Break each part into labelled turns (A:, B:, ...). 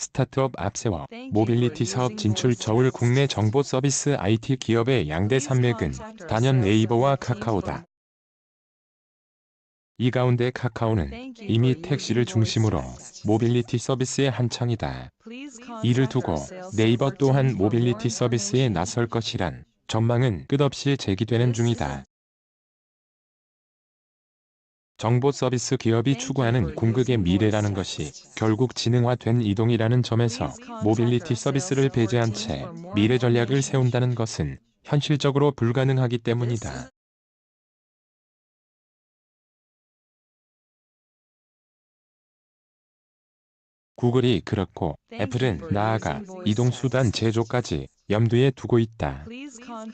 A: 스타트업 앞세워 모빌리티 사업 진출 저울 국내 정보 서비스 IT 기업의 양대 산맥은 단연 네이버와 카카오다. 이 가운데 카카오는 이미 택시를 중심으로 모빌리티 서비스의 한창이다. 이를 두고 네이버 또한 모빌리티 서비스에 나설 것이란 전망은 끝없이 제기되는 중이다. 정보 서비스 기업이 추구하는 궁극의 미래라는 것이 결국 지능화된 이동이라는 점에서 모빌리티 서비스를 배제한 채 미래 전략을 세운다는 것은 현실적으로 불가능하기 때문이다. 구글이 그렇고 애플은 나아가 이동수단 제조까지 염두에 두고 있다.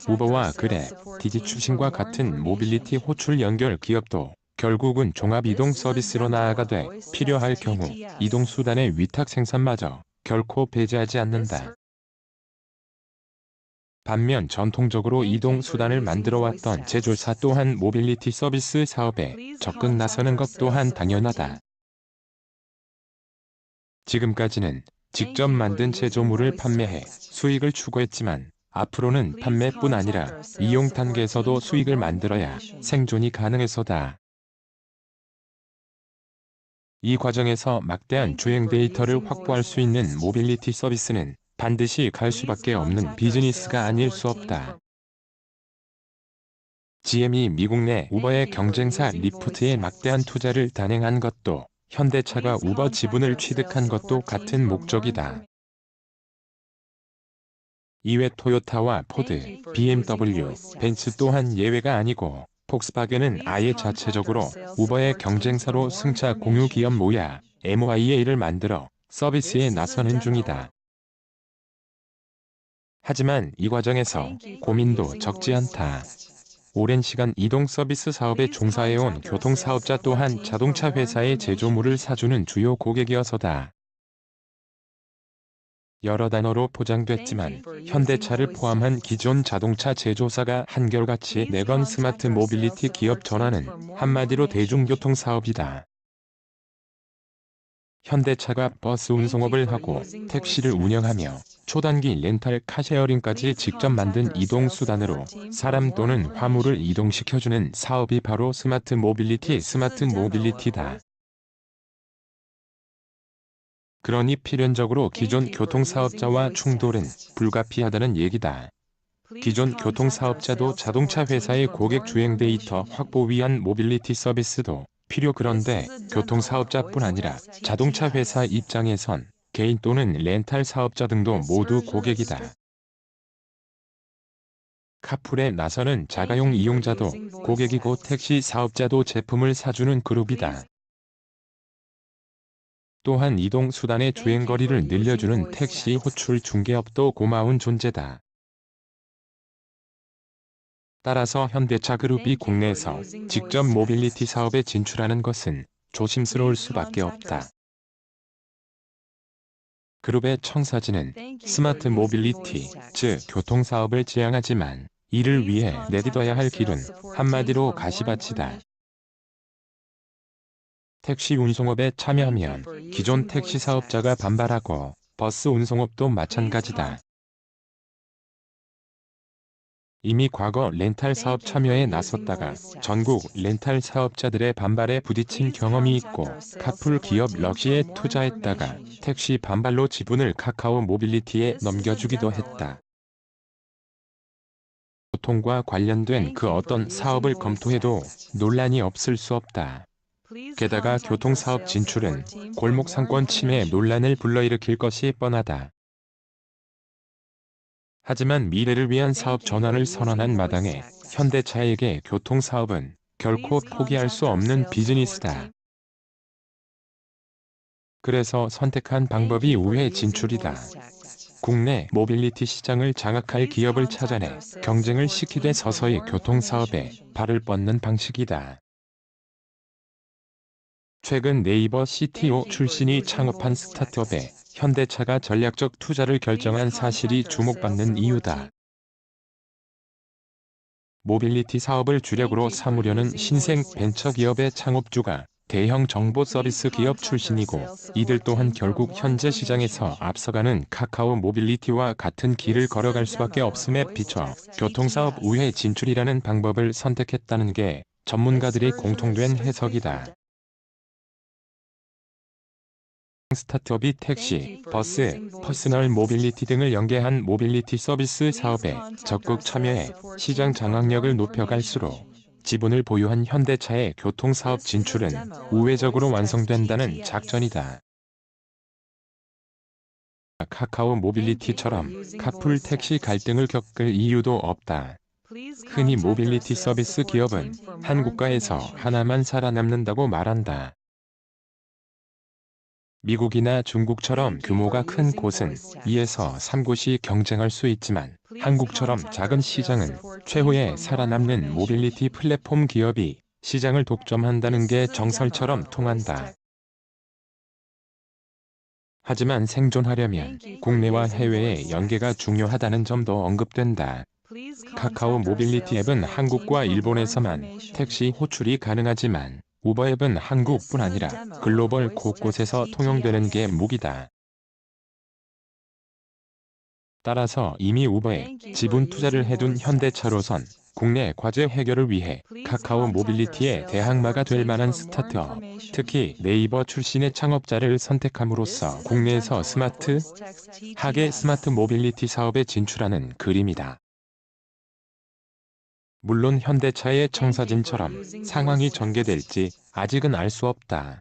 A: 우버와 그래, 디디 추신과 같은 모빌리티 호출 연결 기업도 결국은 종합 이동 서비스로 나아가되 필요할 경우 이동수단의 위탁 생산마저 결코 배제하지 않는다. 반면 전통적으로 이동수단을 만들어왔던 제조사 또한 모빌리티 서비스 사업에 적극 나서는 것 또한 당연하다. 지금까지는 직접 만든 제조물을 판매해 수익을 추구했지만 앞으로는 판매뿐 아니라 이용 단계에서도 수익을 만들어야 생존이 가능해서다. 이 과정에서 막대한 주행 데이터를 확보할 수 있는 모빌리티 서비스는 반드시 갈 수밖에 없는 비즈니스가 아닐 수 없다. GM이 미국 내 우버의 경쟁사 리프트에 막대한 투자를 단행한 것도 현대차가 우버 지분을 취득한 것도 같은 목적이다. 이외 토요타와 포드, BMW, 벤츠 또한 예외가 아니고 폭스바겐은 아예 자체적으로 우버의 경쟁사로 승차 공유 기업 모야 MYA를 만들어 서비스에 나서는 중이다. 하지만 이 과정에서 고민도 적지 않다. 오랜 시간 이동 서비스 사업에 종사해온 교통사업자 또한 자동차 회사의 제조물을 사주는 주요 고객이어서다. 여러 단어로 포장됐지만 현대차를 포함한 기존 자동차 제조사가 한결같이 내건 스마트 모빌리티 기업 전환은 한마디로 대중교통 사업이다. 현대차가 버스 운송업을 하고 택시를 운영하며 초단기 렌탈 카쉐어링까지 직접 만든 이동수단으로 사람 또는 화물을 이동시켜주는 사업이 바로 스마트 모빌리티다. 그러니 필연적으로 기존 교통사업자와 충돌은 불가피하다는 얘기다. 기존 교통사업자도 자동차 회사의 고객 주행 데이터 확보 위한 모빌리티 서비스도 필요. 그런데 교통사업자뿐 아니라 자동차 회사 입장에선 개인 또는 렌탈 사업자 등도 모두 고객이다. 카풀에 나서는 자가용 이용자도 고객이고 택시 사업자도 제품을 사주는 그룹이다. 또한 이동수단의 주행거리를 늘려주는 택시 호출 중개업도 고마운 존재다. 따라서 현대차 그룹이 국내에서 직접 모빌리티 사업에 진출하는 것은 조심스러울 수밖에 없다. 그룹의 청사진은 스마트 모빌리티, 즉 교통사업을 지향하지만 이를 위해 내딛어야 할 길은 한마디로 가시밭이다. 택시 운송업에 참여하면 기존 택시 사업자가 반발하고 버스 운송업도 마찬가지다. 이미 과거 렌탈 사업 참여에 나섰다가 전국 렌탈 사업자들의 반발에 부딪힌 경험이 있고 카풀 기업 럭시에 투자했다가 택시 반발로 지분을 카카오 모빌리티에 넘겨주기도 했다. 교통과 관련된 그 어떤 사업을 검토해도 논란이 없을 수 없다. 게다가 교통사업 진출은 골목 상권 침해 논란을 불러일으킬 것이 뻔하다. 하지만 미래를 위한 사업 전환을 선언한 마당에 현대차에게 교통사업은 결코 포기할 수 없는 비즈니스다. 그래서 선택한 방법이 우회 진출이다. 국내 모빌리티 시장을 장악할 기업을 찾아내 경쟁을 시키되 서서히 교통사업에 발을 뻗는 방식이다. 최근 네이버 CTO 출신이 창업한 스타트업에 현대차가 전략적 투자를 결정한 사실이 주목받는 이유다. 모빌리티 사업을 주력으로 삼으려는 신생 벤처기업의 창업주가 대형 정보 서비스 기업 출신이고 이들 또한 결국 현재 시장에서 앞서가는 카카오 모빌리티와 같은 길을 걸어갈 수밖에 없음에 비춰 교통사업 우회 진출이라는 방법을 선택했다는 게 전문가들의 공통된 해석이다. 스타트업이 택시, 버스, 퍼스널 모빌리티 등을 연계한 모빌리티 서비스 사업에 적극 참여해 시장 장악력을 높여갈수록 지분을 보유한 현대차의 교통사업 진출은 우회적으로 완성된다는 작전이다. 카카오 모빌리티처럼 카풀 택시 갈등을 겪을 이유도 없다. 흔히 모빌리티 서비스 기업은 한 국가에서 하나만 살아남는다고 말한다. 미국이나 중국처럼 규모가 큰 곳은 2에서 3곳이 경쟁할 수 있지만 한국처럼 작은 시장은 최후에 살아남는 모빌리티 플랫폼 기업이 시장을 독점한다는 게 정설처럼 통한다. 하지만 생존하려면 국내와 해외의 연계가 중요하다는 점도 언급된다. 카카오 모빌리티 앱은 한국과 일본에서만 택시 호출이 가능하지만 우버 앱은 한국뿐 아니라 글로벌 곳곳에서 통용되는 게 무기다. 따라서 이미 우버에 지분 투자를 해둔 현대차로선 국내 과제 해결을 위해 카카오 모빌리티의 대항마가 될 만한 스타트업, 특히 네이버 출신의 창업자를 선택함으로써 국내에서 스마트하게 스마트 모빌리티 사업에 진출하는 그림이다. 물론 현대차의 청사진처럼 상황이 전개될지 아직은 알 수 없다.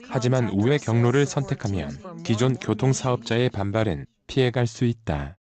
A: 하지만 우회 경로를 선택하면 기존 교통사업자의 반발은 피해갈 수 있다.